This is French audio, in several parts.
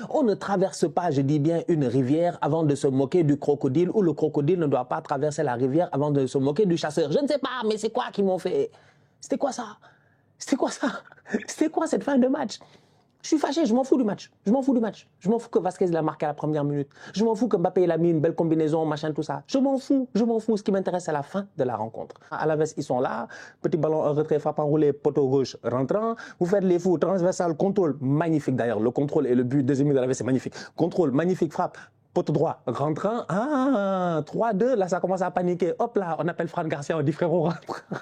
On ne traverse pas, je dis bien, une rivière avant de se moquer du crocodile, ou le crocodile ne doit pas traverser la rivière avant de se moquer du chasseur. Je ne sais pas, mais c'est quoi qu'ils m'ont fait? C'était quoi ça? C'était quoi ça? C'était quoi cette fin de match? Je suis fâché, je m'en fous du match. Je m'en fous du match. Je m'en fous que Vasquez l'a marqué à la première minute. Je m'en fous que Mbappé il a mis une belle combinaison, machin, tout ça. Je m'en fous, je m'en fous. Ce qui m'intéresse, c'est la fin de la rencontre. À la veste, ils sont là. Petit ballon, un retrait, frappe enroulé, poteau gauche, rentrant. Vous faites les fous, transversal, contrôle, magnifique d'ailleurs. Le contrôle et le but, deuxième but de la veste, c'est magnifique. Contrôle, magnifique, frappe. Poteau droit, rentrant, 3-2, là ça commence à paniquer. Hop là, on appelle Fran Garcia, on dit frérot,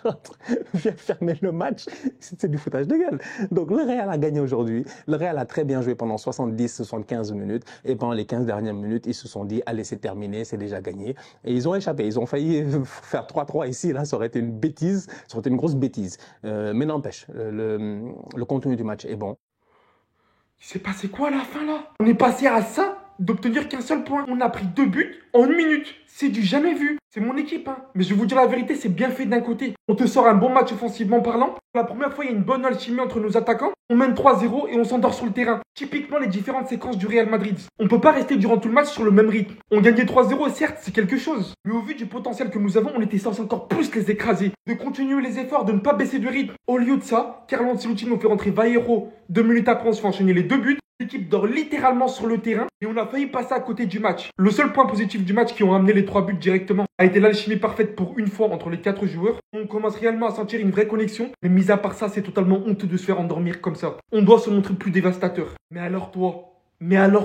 rentre, viens fermer le match. C'est du foutage de gueule. Donc le Real a gagné aujourd'hui. Le Real a très bien joué pendant 70-75 minutes. Et pendant les 15 dernières minutes, ils se sont dit, allez, c'est terminé, c'est déjà gagné. Et ils ont échappé. Ils ont failli faire 3-3 ici. Là, ça aurait été une bêtise, ça aurait été une grosse bêtise. Mais n'empêche, le contenu du match est bon. Il s'est passé quoi à la fin là? On est passé à ça d'obtenir qu'un seul point. On a pris 2 buts en 1 minute. C'est du jamais vu. C'est mon équipe, hein. Mais je vais vous dire la vérité, c'est bien fait d'un côté. On te sort un bon match offensivement parlant. Pour la première fois, il y a une bonne alchimie entre nos attaquants. On mène 3-0 et on s'endort sur le terrain. Typiquement les différentes séquences du Real Madrid. On peut pas rester durant tout le match sur le même rythme. On gagnait 3-0 et certes, c'est quelque chose. Mais au vu du potentiel que nous avons, on était censé encore plus les écraser. De continuer les efforts, de ne pas baisser de rythme. Au lieu de ça, Carlo Ancelotti nous fait rentrer Vallejo. 2 minutes après, on se fait enchaîner les 2 buts. L'équipe dort littéralement sur le terrain et on a failli passer à côté du match. Le seul point positif du match qui ont ramené les 3 buts directement a été l'alchimie parfaite pour une fois entre les 4 joueurs. On commence réellement à sentir une vraie connexion, mais mis à part ça, c'est totalement honteux de se faire endormir comme ça. On doit se montrer plus dévastateur. Mais alors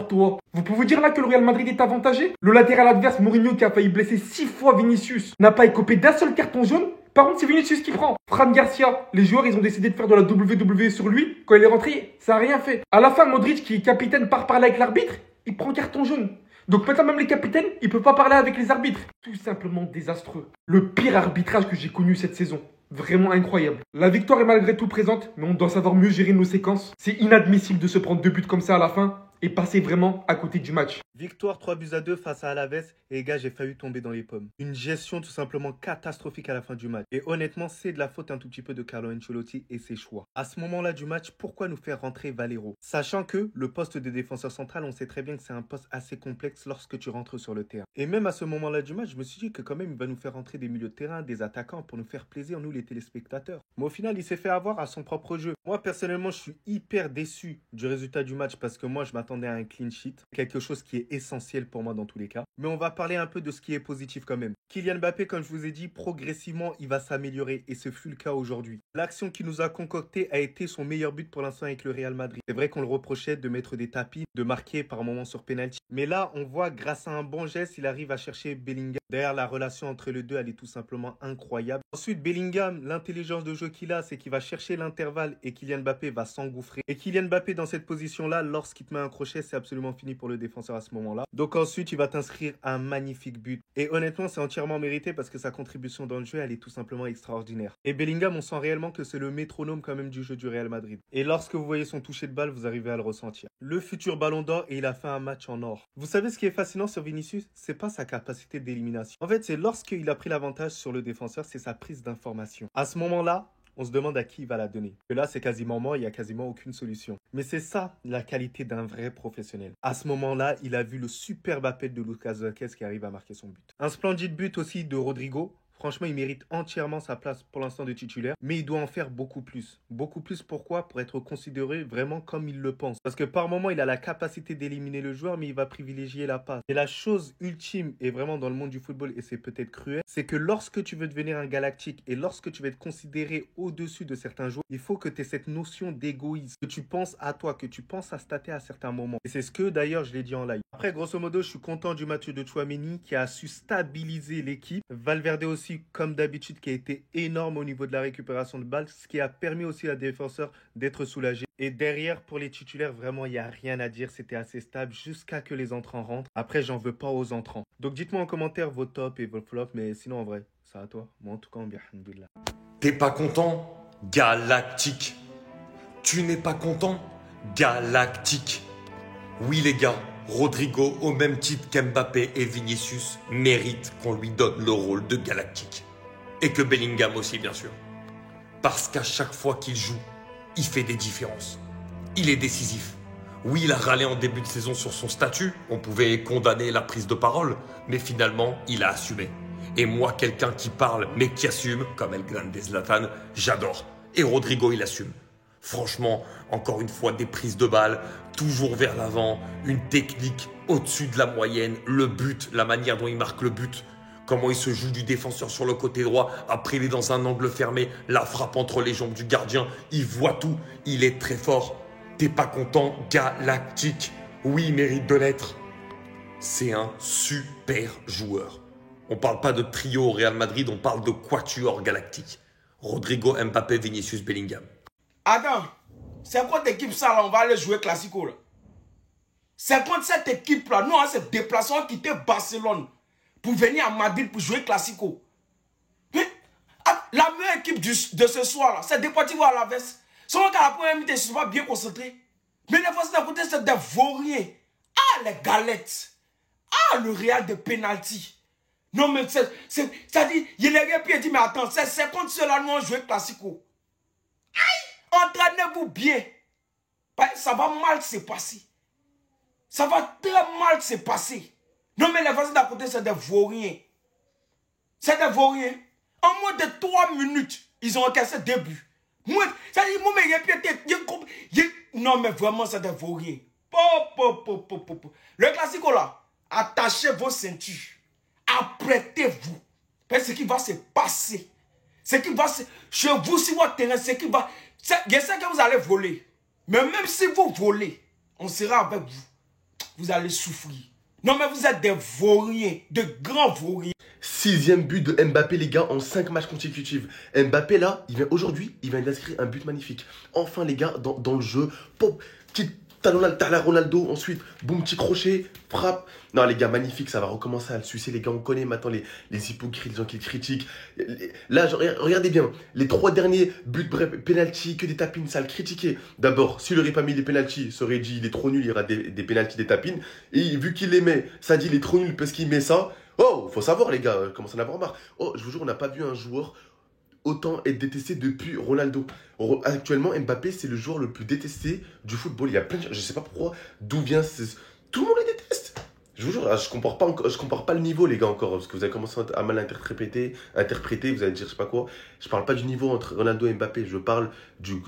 toi, vous pouvez dire là que le Real Madrid est avantagé? Le latéral adverse, Mourinho, qui a failli blesser 6 fois Vinicius, n'a pas écopé d'un seul carton jaune. Par contre, c'est Vinicius qui prend. Fran Garcia, les joueurs, ils ont décidé de faire de la WWE sur lui. Quand il est rentré, ça n'a rien fait. À la fin, Modric, qui est capitaine, part parler avec l'arbitre. Il prend carton jaune. Donc maintenant, même les capitaines, ils peuvent pas parler avec les arbitres. Tout simplement désastreux. Le pire arbitrage que j'ai connu cette saison. Vraiment incroyable. La victoire est malgré tout présente, mais on doit savoir mieux gérer nos séquences. C'est inadmissible de se prendre 2 buts comme ça à la fin et passer vraiment à côté du match. Victoire 3-2 face à Alaves et les gars, j'ai failli tomber dans les pommes. Une gestion tout simplement catastrophique à la fin du match. Et honnêtement, c'est de la faute un tout petit peu de Carlo Ancelotti et ses choix. À ce moment-là du match, pourquoi nous faire rentrer Valero? Sachant que le poste de défenseur central, on sait très bien que c'est un poste assez complexe lorsque tu rentres sur le terrain. Et même à ce moment-là du match, je me suis dit que quand même, il va nous faire rentrer des milieux de terrain, des attaquants pour nous faire plaisir, nous les téléspectateurs. Mais au final, il s'est fait avoir à son propre jeu. Moi, personnellement, je suis hyper déçu du résultat du match parce que moi, je m'attendais à un clean sheet. Quelque chose qui est essentiel pour moi dans tous les cas. Mais on va parler un peu de ce qui est positif quand même. Kylian Mbappé, comme je vous ai dit, progressivement, il va s'améliorer et ce fut le cas aujourd'hui. L'action qu'il nous a concoctée a été son meilleur but pour l'instant avec le Real Madrid. C'est vrai qu'on le reprochait de mettre des tapis, de marquer par moments sur penalty. Mais là, on voit grâce à un bon geste, il arrive à chercher Bellingham. D'ailleurs, la relation entre les deux, elle est tout simplement incroyable. Ensuite, Bellingham, l'intelligence de jeu qu'il a, c'est qu'il va chercher l'intervalle et Kylian Mbappé va s'engouffrer. Et Kylian Mbappé, dans cette position-là, lorsqu'il te met un crochet, c'est absolument fini pour le défenseur à ce moment-là. Donc ensuite, il va t'inscrire un magnifique but. Et honnêtement, c'est entièrement mérité parce que sa contribution dans le jeu, elle est tout simplement extraordinaire. Et Bellingham, on sent réellement que c'est le métronome quand même du jeu du Real Madrid. Et lorsque vous voyez son toucher de balle, vous arrivez à le ressentir. Le futur ballon d'or et il a fait un match en or. Vous savez ce qui est fascinant sur Vinicius? C'est pas sa capacité d'élimination. En fait, c'est lorsqu'il a pris l'avantage sur le défenseur, c'est sa prise d'information. À ce moment-là, on se demande à qui il va la donner. Et là, c'est quasiment mort, il n'y a quasiment aucune solution. Mais c'est ça, la qualité d'un vrai professionnel. À ce moment-là, il a vu le superbe appel de Lucas Vázquez qui arrive à marquer son but. Un splendide but aussi de Rodrigo. Franchement, il mérite entièrement sa place pour l'instant de titulaire, mais il doit en faire beaucoup plus. Beaucoup plus, pourquoi? Pour être considéré vraiment comme il le pense. Parce que par moment, il a la capacité d'éliminer le joueur, mais il va privilégier la passe. Et la chose ultime, et vraiment dans le monde du football, et c'est peut-être cruel, c'est que lorsque tu veux devenir un galactique et lorsque tu veux être considéré au-dessus de certains joueurs, il faut que tu aies cette notion d'égoïsme, que tu penses à toi, que tu penses à stater à certains moments. Et c'est ce que d'ailleurs je l'ai dit en live. Après, grosso modo, je suis content du match de Tchouaméni qui a su stabiliser l'équipe. Valverde aussi, comme d'habitude, qui a été énorme au niveau de la récupération de balles, ce qui a permis aussi à des défenseurs d'être soulagés. Et derrière, pour les titulaires, vraiment, il n'y a rien à dire. C'était assez stable jusqu'à que les entrants rentrent. Après, j'en veux pas aux entrants. Donc, dites-moi en commentaire vos tops et vos flops. Mais sinon, en vrai, c'est à toi. Moi, en tout cas, bien, alhamdoulilah. T'es pas content? Galactique. Tu n'es pas content? Galactique. Oui les gars, Rodrigo, au même titre qu'Mbappé et Vinicius, mérite qu'on lui donne le rôle de galactique. Et que Bellingham aussi, bien sûr. Parce qu'à chaque fois qu'il joue, il fait des différences. Il est décisif. Oui, il a râlé en début de saison sur son statut, on pouvait condamner la prise de parole, mais finalement, il a assumé. Et moi, quelqu'un qui parle, mais qui assume, comme El Grande Zlatan, j'adore. Et Rodrigo, il assume. Franchement, encore une fois, des prises de balles, toujours vers l'avant, une technique au-dessus de la moyenne, le but, la manière dont il marque le but, comment il se joue du défenseur sur le côté droit, après il est dans un angle fermé, la frappe entre les jambes du gardien, il voit tout, il est très fort. T'es pas content, galactique. Oui, il mérite de l'être. C'est un super joueur. On parle pas de trio au Real Madrid, on parle de quatuor galactique. Rodrigo, Mbappé, Vinicius, Bellingham. Attends, c'est quoi cette équipe ça là? On va aller jouer Classico là. C'est contre cette équipe là. Nous, on s'est déplacé, on a quitté Barcelone pour venir à Madrid pour jouer Classico. Mais, la meilleure équipe de ce soir là, c'est Deportivo Alaves. Seulement qu'à la première mi-temps, ils ne sont pas bien concentrés. Mais les fois d'un côté, c'est des vauriens. Ah, les galettes. Ah, le Real de penalty. Non, mais c'est-à-dire, il est bien dit, mais attends, c'est contre cela nous on joue Classico. Aïe, entraînez-vous bien. Ça va mal se passer. Ça va très mal se passer. Non, mais les voisins d'à côté, c'est des vauriens. C'est des vauriens. En moins de 3 minutes, ils ont encaissé 2 buts. Moi, ça dit, moi, mais non, mais vraiment, c'est des vauriens. Le Classico là, attachez vos ceintures. Apprêtez-vous. Parce que ce qui va se passer. Ce qui va se... Chez vous, sur votre terrain, ce qui va... Je sais que vous allez voler. Mais même si vous volez, on sera avec vous. Vous allez souffrir. Non, mais vous êtes des vauriens, de grands vauriens. 6e but de Mbappé, les gars, en 5 matchs consécutifs. Mbappé, là, aujourd'hui, il vient d'inscrire un but magnifique. Enfin, les gars, dans le jeu, pop, petite talon à Ronaldo, ensuite, boum, petit crochet, frappe. Non, les gars, magnifique, ça va recommencer à le sucer. Les gars, on connaît maintenant les hypocrites, les gens qui le critiquent. Là, regardez bien, les 3 derniers buts, bref, penalty, que des tapines, ça le critiquait. D'abord, s'il n'aurait pas mis les penalties, ça aurait dit il est trop nul, il y aura des penalties, des tapines. Et vu qu'il les met, ça dit il est trop nul parce qu'il met ça. Oh, faut savoir, les gars, commence à en avoir marre. Oh, je vous jure, on n'a pas vu un joueur autant être détesté depuis Ronaldo. Actuellement, Mbappé, c'est le joueur le plus détesté du football. Il y a plein de... Je sais pas pourquoi, d'où vient... Tout le monde le déteste. Je vous jure, je compare pas le niveau, les gars, encore. Parce que vous avez commencé à mal interpréter, vous allez dire je sais pas quoi. Je parle pas du niveau entre Ronaldo et Mbappé. Je parle du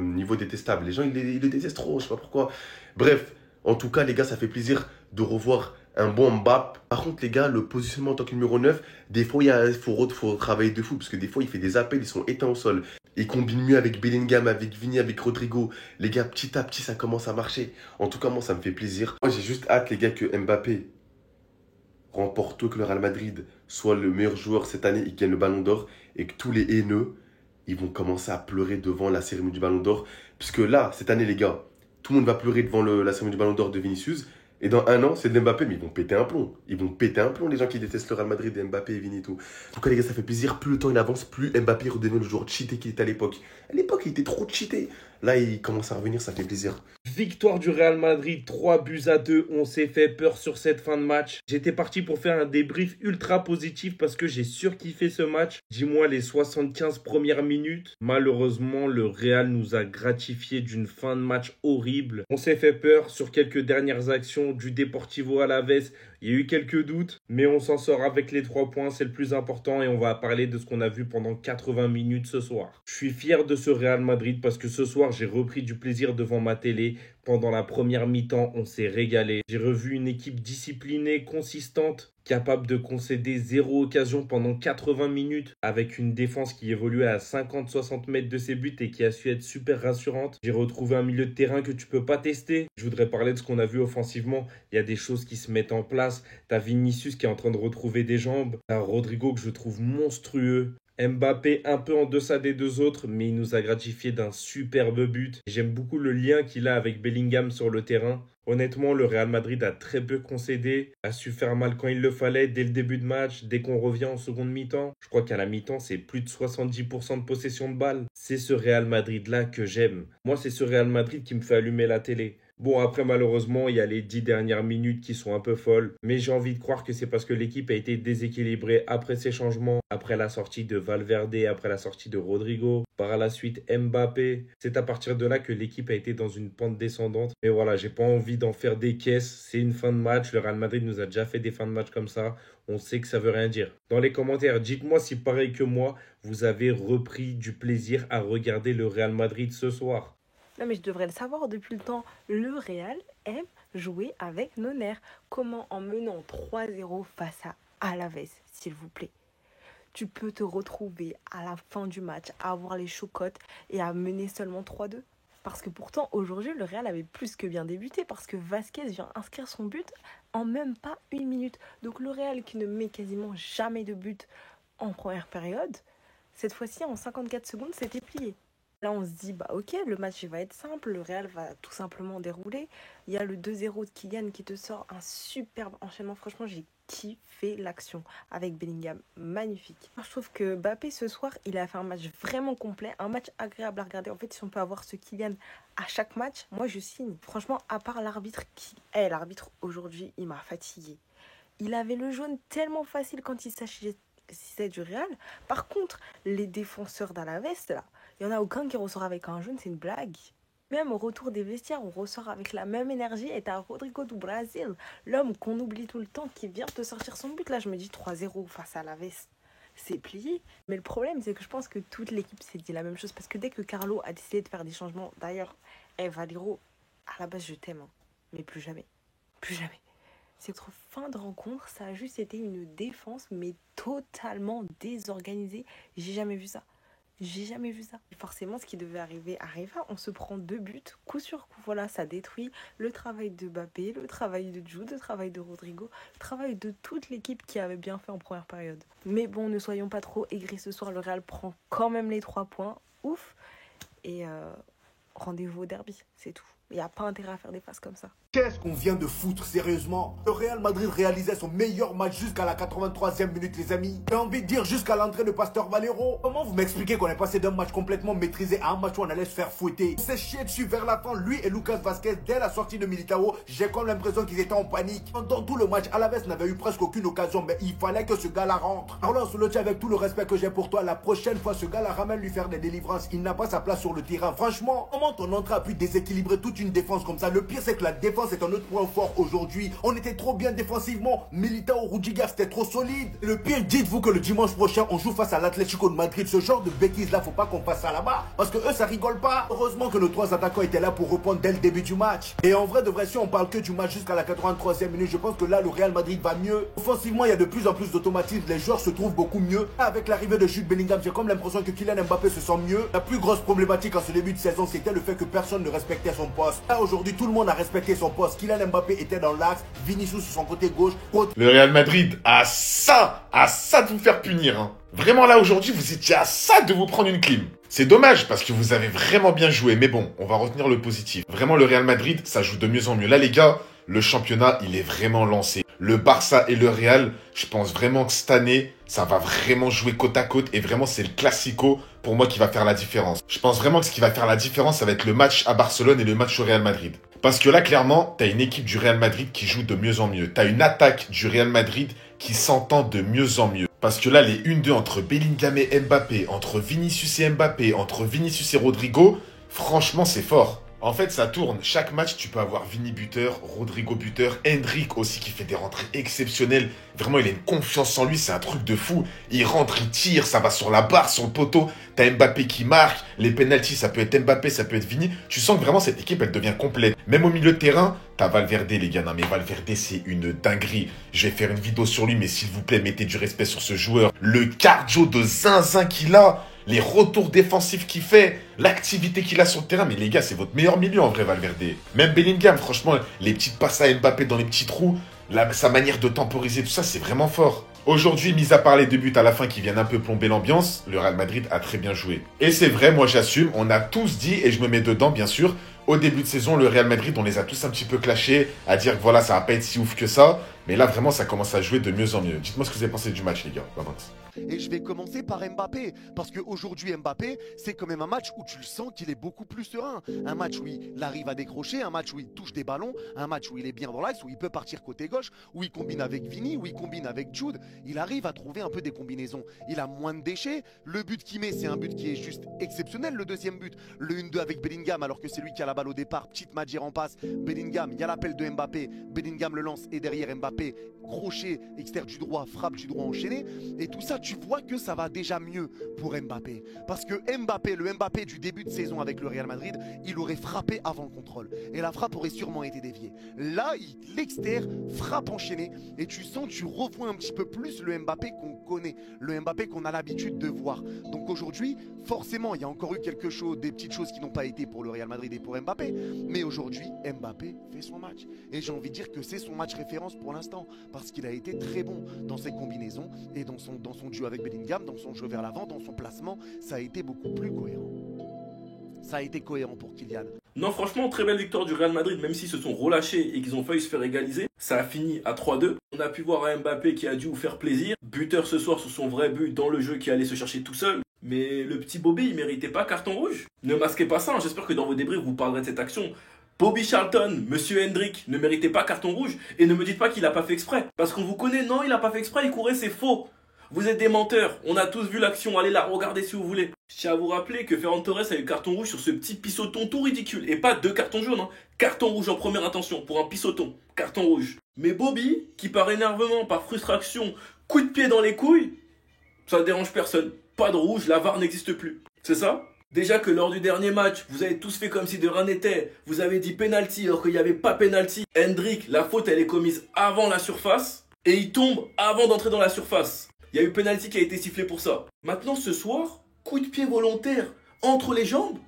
niveau détestable. Les gens, ils le détestent trop, je sais pas pourquoi. Bref, en tout cas, les gars, ça fait plaisir de revoir un bon Mbappé. Par contre, les gars, le positionnement en tant que numéro 9, des fois, il faut travailler de fou. Parce que des fois, il fait des appels, ils sont éteints au sol. Il combine mieux avec Bellingham, avec Vini, avec Rodrigo. Les gars, petit à petit, ça commence à marcher. En tout cas, moi, ça me fait plaisir. Moi, j'ai juste hâte, les gars, que Mbappé remporte tout, que le Real Madrid soit le meilleur joueur cette année et gagne le Ballon d'Or. Et que tous les haineux, ils vont commencer à pleurer devant la cérémonie du Ballon d'Or. Puisque là, cette année, les gars, tout le monde va pleurer devant la cérémonie du Ballon d'Or de Vinicius. Et dans 1 an, c'est de Mbappé, mais ils vont péter un plomb. Ils vont péter un plomb, les gens qui détestent le Real Madrid, et Mbappé et Vini et tout. En tout cas, les gars, ça fait plaisir. Plus le temps il avance, plus Mbappé redevient le joueur cheaté qu'il était à l'époque. À l'époque, il était trop cheaté. Là, il commence à revenir, ça fait plaisir. Victoire du Real Madrid, 3-2. On s'est fait peur sur cette fin de match. J'étais parti pour faire un débrief ultra positif parce que j'ai surkiffé ce match. Dis-moi les 75 premières minutes. Malheureusement, le Real nous a gratifié d'une fin de match horrible. On s'est fait peur sur quelques dernières actions du Deportivo Alaves. Il y a eu quelques doutes, mais on s'en sort avec les 3 points, c'est le plus important et on va parler de ce qu'on a vu pendant 80 minutes ce soir. Je suis fier de ce Real Madrid parce que ce soir, j'ai repris du plaisir devant ma télé. Pendant la première mi-temps, on s'est régalé. J'ai revu une équipe disciplinée, consistante, capable de concéder 0 occasion pendant 80 minutes, avec une défense qui évoluait à 50-60 mètres de ses buts et qui a su être super rassurante. J'ai retrouvé un milieu de terrain que tu peux pas tester. Je voudrais parler de ce qu'on a vu offensivement. Il y a des choses qui se mettent en place. T'as Vinicius qui est en train de retrouver des jambes. T'as Rodrigo que je trouve monstrueux. Mbappé un peu en deçà des 2 autres, mais il nous a gratifié d'un superbe but. J'aime beaucoup le lien qu'il a avec Bellingham sur le terrain. Honnêtement, le Real Madrid a très peu concédé, a su faire mal quand il le fallait dès le début de match, dès qu'on revient en seconde mi-temps. Je crois qu'à la mi-temps, c'est plus de 70% de possession de balle. C'est ce Real Madrid-là que j'aime. Moi, c'est ce Real Madrid qui me fait allumer la télé. Bon, après, malheureusement, il y a les 10 dernières minutes qui sont un peu folles. Mais j'ai envie de croire que c'est parce que l'équipe a été déséquilibrée après ces changements, après la sortie de Valverde, après la sortie de Rodrigo, par la suite Mbappé. C'est à partir de là que l'équipe a été dans une pente descendante. Mais voilà, j'ai pas envie d'en faire des caisses. C'est une fin de match. Le Real Madrid nous a déjà fait des fins de match comme ça. On sait que ça veut rien dire. Dans les commentaires, dites-moi si pareil que moi, vous avez repris du plaisir à regarder le Real Madrid ce soir. Non mais je devrais le savoir depuis le temps. Le Real aime jouer avec nos nerfs. Comment en menant 3-0 face à Alaves, s'il vous plaît, tu peux te retrouver à la fin du match à avoir les chocottes et à mener seulement 3-2? Parce que pourtant, aujourd'hui, le Real avait plus que bien débuté parce que Vasquez vient inscrire son but en même pas 1 minute. Donc le Real qui ne met quasiment jamais de but en première période, cette fois-ci, en 54 secondes, c'était plié. Là, on se dit, bah ok, le match il va être simple, le Real va tout simplement dérouler. Il y a le 2-0 de Kylian qui te sort un superbe enchaînement. Franchement, j'ai kiffé l'action avec Bellingham, magnifique. Je trouve que Mbappé ce soir, il a fait un match vraiment complet, un match agréable à regarder. En fait, si on peut avoir ce Kylian à chaque match, moi je signe. Franchement, à part l'arbitre l'arbitre aujourd'hui, il m'a fatigué. Il avait le jaune tellement facile quand il s'agissait du Real. Par contre, les défenseurs d'Alaves, là, il n'y en a aucun qui ressort avec un jaune, c'est une blague. Même au retour des vestiaires, on ressort avec la même énergie. Et t'as Rodrigo du Brésil, l'homme qu'on oublie tout le temps, qui vient te sortir son but. Là, je me dis 3-0 face à Alaves, c'est plié. Mais le problème, c'est que je pense que toute l'équipe s'est dit la même chose. Parce que dès que Carlo a décidé de faire des changements, d'ailleurs, Valero, à la base, je t'aime, hein, mais plus jamais. Plus jamais. C'est notre fin de rencontre, ça a juste été une défense, mais totalement désorganisée. J'ai jamais vu ça. J'ai jamais vu ça. Et forcément, ce qui devait arriver arriva. On se prend 2 buts, coup sur coup. Voilà, ça détruit le travail de Mbappé, le travail de Jude, le travail de Rodrigo, le travail de toute l'équipe qui avait bien fait en première période. Mais bon, ne soyons pas trop aigris ce soir. Le Real prend quand même les 3 points. Ouf. Et rendez-vous au derby, c'est tout. Il n'y a pas intérêt à faire des passes comme ça. Qu'est-ce qu'on vient de foutre, sérieusement? Le Real Madrid réalisait son meilleur match jusqu'à la 83e minute, les amis. J'ai envie de dire jusqu'à l'entrée de Pasteur Valero. Comment vous m'expliquez qu'on est passé d'un match complètement maîtrisé à un match où on allait se faire fouetter? On s'est chié dessus vers la fin, lui et Lucas Vasquez, dès la sortie de Militao. J'ai comme l'impression qu'ils étaient en panique. Pendant tout le match, Alaves n'avait eu presque aucune occasion, mais il fallait que ce gars-là rentre. Carlo Ancelotti, avec tout le respect que j'ai pour toi, la prochaine fois, ce gars-là ramène lui faire des délivrances. Il n'a pas sa place sur le terrain. Franchement, comment ton entrée a pu déséquilibrer toute une défense comme ça? Le pire, c'est que la défense est un autre point fort aujourd'hui. On était trop bien défensivement. Militao, Rudiger, c'était trop solide. Et le pire, dites-vous que le dimanche prochain, on joue face à l'Atlético de Madrid. Ce genre de bêtises-là, faut pas qu'on fasse ça là-bas. Parce que eux, ça rigole pas. Heureusement que nos 3 attaquants étaient là pour répondre dès le début du match. Et en vrai, de vrai, si on parle que du match jusqu'à la 83e minute, je pense que là, le Real Madrid va mieux. Offensivement, il y a de plus en plus d'automatisme. Les joueurs se trouvent beaucoup mieux. Avec l'arrivée de Jude Bellingham, j'ai comme l'impression que Kylian Mbappé se sent mieux. La plus grosse problématique en ce début de saison, c'était le fait que personne ne respectait son poste. Là, aujourd'hui, tout le monde a respecté son poste. Kylian Mbappé était dans l'axe, Vinicius sur son côté gauche. Le Real Madrid a ça de vous faire punir. Hein. Vraiment là aujourd'hui, vous étiez à ça de vous prendre une clim. C'est dommage parce que vous avez vraiment bien joué. Mais bon, on va retenir le positif. Vraiment le Real Madrid, ça joue de mieux en mieux. Là les gars, le championnat, il est vraiment lancé. Le Barça et le Real, je pense vraiment que cette année, ça va vraiment jouer côte à côte. Et vraiment, c'est le Classico pour moi qui va faire la différence. Je pense vraiment que ce qui va faire la différence, ça va être le match à Barcelone et le match au Real Madrid. Parce que là, clairement, t'as une équipe du Real Madrid qui joue de mieux en mieux. T'as une attaque du Real Madrid qui s'entend de mieux en mieux. Parce que là, les 1-2 entre Bellingham et Mbappé, entre Vinicius et Mbappé, entre Vinicius et Rodrigo, franchement, c'est fort. En fait, ça tourne. Chaque match, tu peux avoir Vini buteur, Rodrigo buteur, Endrick aussi qui fait des rentrées exceptionnelles. Vraiment, il a une confiance en lui, c'est un truc de fou. Il rentre, il tire, ça va sur la barre, sur le poteau. T'as Mbappé qui marque. Les pénaltys, ça peut être Mbappé, ça peut être Vini. Tu sens que vraiment cette équipe, elle devient complète. Même au milieu de terrain, t'as Valverde, les gars. Non, mais Valverde, c'est une dinguerie. Je vais faire une vidéo sur lui, mais s'il vous plaît, mettez du respect sur ce joueur. Le cardio de zinzin qu'il a. Les retours défensifs qu'il fait, l'activité qu'il a sur le terrain. Mais les gars, c'est votre meilleur milieu en vrai, Valverde. Même Bellingham, franchement, les petites passes à Mbappé dans les petits trous, sa manière de temporiser, tout ça, c'est vraiment fort. Aujourd'hui, mis à part les 2 buts à la fin qui viennent un peu plomber l'ambiance, le Real Madrid a très bien joué. Et c'est vrai, moi j'assume, on a tous dit, et je me mets dedans bien sûr, au début de saison, le Real Madrid, on les a tous un petit peu clashés, à dire que voilà, ça va pas être si ouf que ça. Mais là, vraiment, ça commence à jouer de mieux en mieux. Dites-moi ce que vous avez pensé du match, les gars. Avance. Et je vais commencer par Mbappé, parce qu'aujourd'hui Mbappé, c'est quand même un match où tu le sens qu'il est beaucoup plus serein. Un match où il arrive à décrocher, un match où il touche des ballons, un match où il est bien dans l'axe, où il peut partir côté gauche, où il combine avec Vini, où il combine avec Jude. Il arrive à trouver un peu des combinaisons. Il a moins de déchets. Le but qu'il met, c'est un but qui est juste exceptionnel, le deuxième but. Le 1-2 avec Bellingham, alors que c'est lui qui a la balle au départ. Petite Madjer en passe. Bellingham, il y a l'appel de Mbappé. Bellingham le lance et derrière Mbappé, crochet externe du droit, frappe du droit enchaîné. Et tout ça, tu vois que ça va déjà mieux pour Mbappé. Parce que Mbappé, le Mbappé du début de saison avec le Real Madrid, il aurait frappé avant le contrôle. Et la frappe aurait sûrement été déviée. Là, l'externe, frappe enchaînée. Et tu sens, tu revois un petit peu plus le Mbappé qu'on connaît. Le Mbappé qu'on a l'habitude de voir. Donc aujourd'hui, forcément, il y a encore eu quelque chose, des petites choses qui n'ont pas été pour le Real Madrid et pour Mbappé. Mais aujourd'hui, Mbappé fait son match. Et j'ai envie de dire que c'est son match référence pour l'instant. Parce qu'il a été très bon dans ses combinaisons et dans son duo avec Bellingham, dans son jeu vers l'avant, dans son placement. Ça a été beaucoup plus cohérent. Ça a été cohérent pour Kylian. Non, franchement, très belle victoire du Real Madrid, même s'ils se sont relâchés et qu'ils ont failli se faire égaliser. Ça a fini à 3-2. On a pu voir un Mbappé qui a dû vous faire plaisir. Buteur ce soir sur son vrai but dans le jeu qui allait se chercher tout seul. Mais le petit Bobby, il méritait pas carton rouge. Ne masquez pas ça, hein. J'espère que dans vos débriefs, vous parlerez de cette action. Bobby Charlton, Monsieur Hendrick, ne méritait pas carton rouge. Et ne me dites pas qu'il a pas fait exprès. Parce qu'on vous connaît, non, il a pas fait exprès, il courait, c'est faux. Vous êtes des menteurs, on a tous vu l'action, allez la regarder si vous voulez. Je tiens à vous rappeler que Ferran Torres a eu carton rouge sur ce petit pissoton tout ridicule. Et pas 2 cartons jaunes, hein. Carton rouge en première intention pour un pissoton, carton rouge. Mais Bobby, qui par énervement, par frustration, coup de pied dans les couilles, ça ne dérange personne. Pas de rouge, la VAR n'existe plus. C'est ça ? Déjà que lors du dernier match, vous avez tous fait comme si de rien n'était. Vous avez dit penalty alors qu'il n'y avait pas penalty. Hendrick, la faute elle est commise avant la surface. Et il tombe avant d'entrer dans la surface. Il y a eu penalty qui a été sifflé pour ça. Maintenant ce soir, coup de pied volontaire entre les jambes.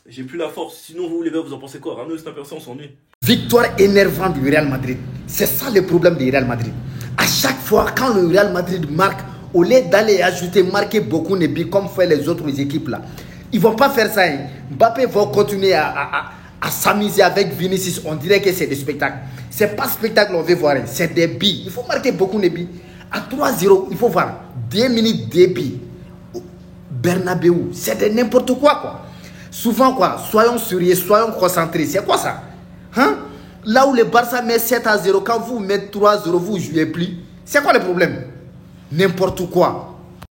J'ai plus la force. Sinon vous les gars, vous en pensez quoi? Ramenez le snapper, ça on s'ennuie. Victoire énervante du Real Madrid. C'est ça le problème du Real Madrid. À chaque fois quand le Real Madrid marque, au lieu d'aller ajouter, marquer beaucoup de buts comme font les autres équipes là, ils ne vont pas faire ça. Hein. Mbappé va continuer à s'amuser avec Vinicius. On dirait que c'est des spectacles. Ce n'est pas spectacle on veut voir, hein. C'est des buts. Il faut marquer beaucoup de buts. À 3-0, il faut voir 2 minutes de buts. Bernabeu, c'est de n'importe quoi. Souvent, soyons sérieux, soyons concentrés. C'est quoi ça? Hein? Là où le Barça met 7-0, quand vous mettez 3-0, vous ne jouez plus. C'est quoi le problème? N'importe quoi.